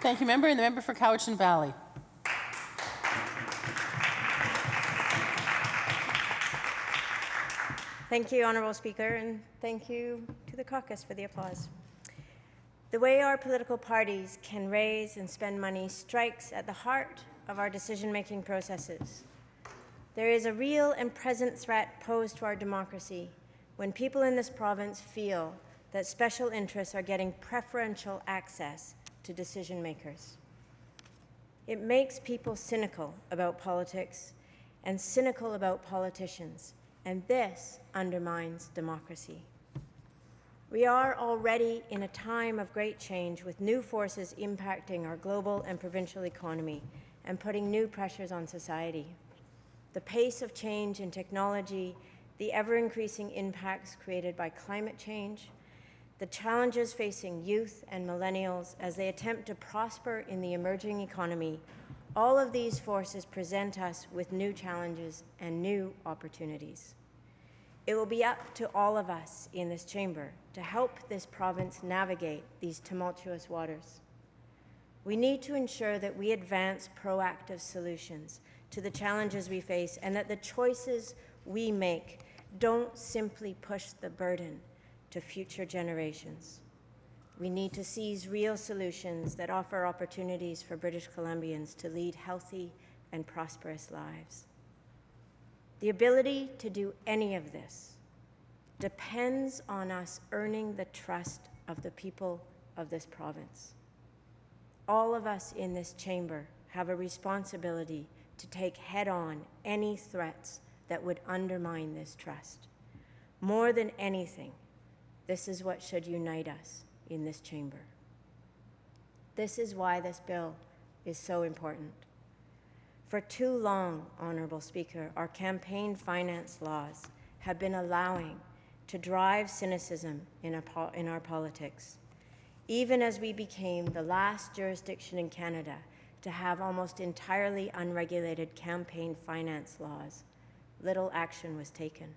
Thank you, member. And the member for Cowichan Valley. Thank you, Honourable Speaker, and thank you to the caucus for the applause. The way our political parties can raise and spend money strikes at the heart of our decision-making processes. There is a real and present threat posed to our democracy when people in this province feel that special interests are getting preferential access to decision makers. It makes people cynical about politics and cynical about politicians, and this undermines democracy. We are already in a time of great change with new forces impacting our global and provincial economy and putting new pressures on society. The pace of change in technology, the ever-increasing impacts created by climate change, the challenges facing youth and millennials as they attempt to prosper in the emerging economy, all of these forces present us with new challenges and new opportunities. It will be up to all of us in this chamber to help this province navigate these tumultuous waters. We need to ensure that we advance proactive solutions to the challenges we face and that the choices we make don't simply push the burden to future generations. We need to seize real solutions that offer opportunities for British Columbians to lead healthy and prosperous lives. The ability to do any of this depends on us earning the trust of the people of this province. All of us in this chamber have a responsibility to take head-on any threats that would undermine this trust. More than anything, this is what should unite us in this chamber. This is why this bill is so important. For too long, Honourable Speaker, our campaign finance laws have been allowing to drive cynicism in our politics, even as we became the last jurisdiction in Canada to have almost entirely unregulated campaign finance laws. Little action was taken.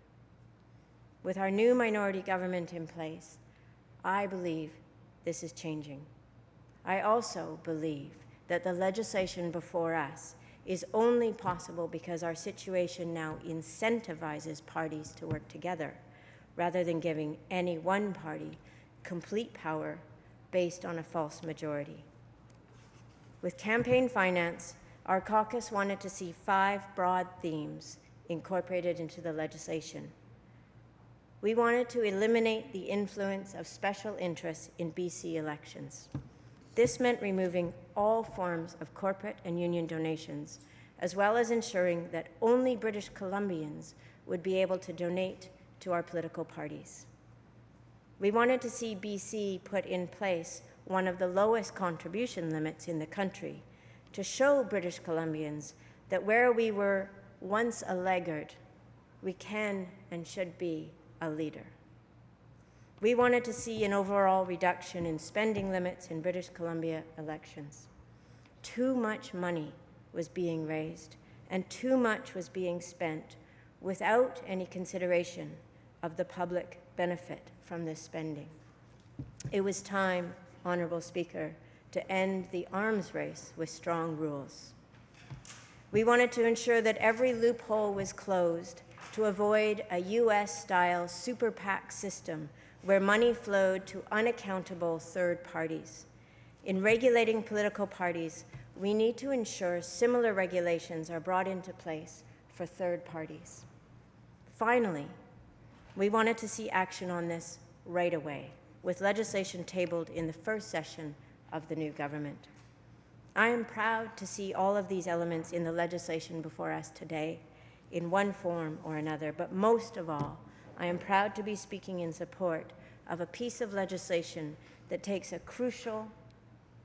With our new minority government in place, I believe this is changing. I also believe that the legislation before us is only possible because our situation now incentivizes parties to work together, rather than giving any one party complete power based on a false majority. With campaign finance, our caucus wanted to see 5 broad themes incorporated into the legislation. We wanted to eliminate the influence of special interests in BC elections. This meant removing all forms of corporate and union donations, as well as ensuring that only British Columbians would be able to donate to our political parties. We wanted to see BC put in place one of the lowest contribution limits in the country to show British Columbians that where we were once a laggard, we can and should be a leader. We wanted to see an overall reduction in spending limits in British Columbia elections. Too much money was being raised and too much was being spent without any consideration of the public benefit from this spending. It was time, Honourable Speaker, to end the arms race with strong rules. We wanted to ensure that every loophole was closed to avoid a US-style super PAC system where money flowed to unaccountable third parties. In regulating political parties, we need to ensure similar regulations are brought into place for third parties. Finally, we wanted to see action on this right away, with legislation tabled in the first session of the new government. I am proud to see all of these elements in the legislation before us today, in one form or another, but most of all, I am proud to be speaking in support of a piece of legislation that takes a crucial,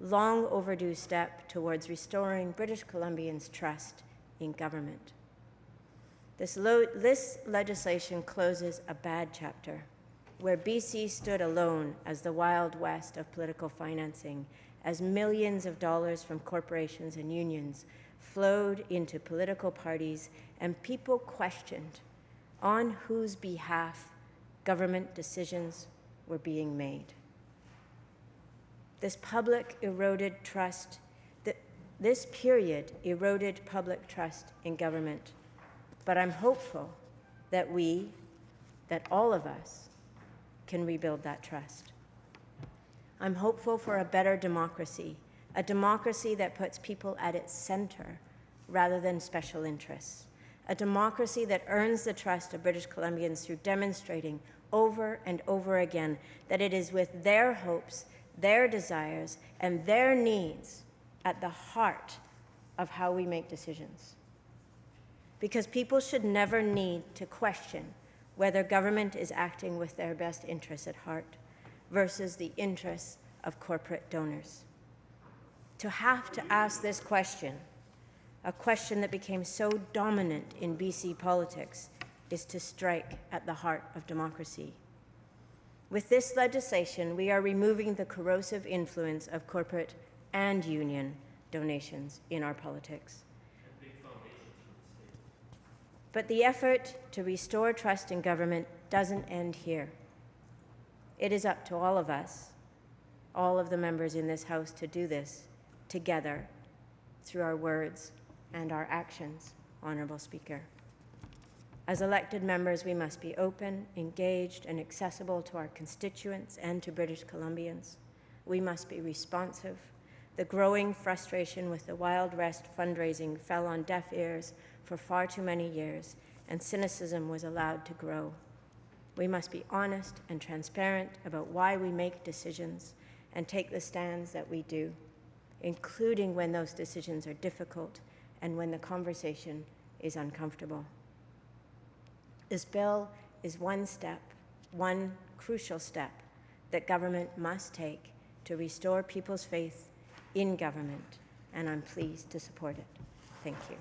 long overdue step towards restoring British Columbians' trust in government. This legislation closes a bad chapter where BC stood alone as the Wild West of political financing, as millions of dollars from corporations and unions flowed into political parties and people questioned on whose behalf government decisions were being made. This period eroded public trust in government, but I'm hopeful that all of us, can rebuild that trust. I'm hopeful for a better democracy, a democracy that puts people at its center rather than special interests, a democracy that earns the trust of British Columbians through demonstrating over and over again that it is with their hopes, their desires, and their needs at the heart of how we make decisions. Because people should never need to question whether government is acting with their best interests at heart versus the interests of corporate donors. To have to ask this question, a question that became so dominant in BC politics, is to strike at the heart of democracy. With this legislation, we are removing the corrosive influence of corporate and union donations in our politics. But the effort to restore trust in government doesn't end here. It is up to all of us, all of the members in this House, to do this together through our words and our actions, Honourable Speaker. As elected members, we must be open, engaged, and accessible to our constituents and to British Columbians. We must be responsive. The growing frustration with the Wild West fundraising fell on deaf ears for far too many years, and cynicism was allowed to grow. We must be honest and transparent about why we make decisions and take the stands that we do, including when those decisions are difficult and when the conversation is uncomfortable. This bill is one crucial step that government must take to restore people's faith in government, and I'm pleased to support it. Thank you.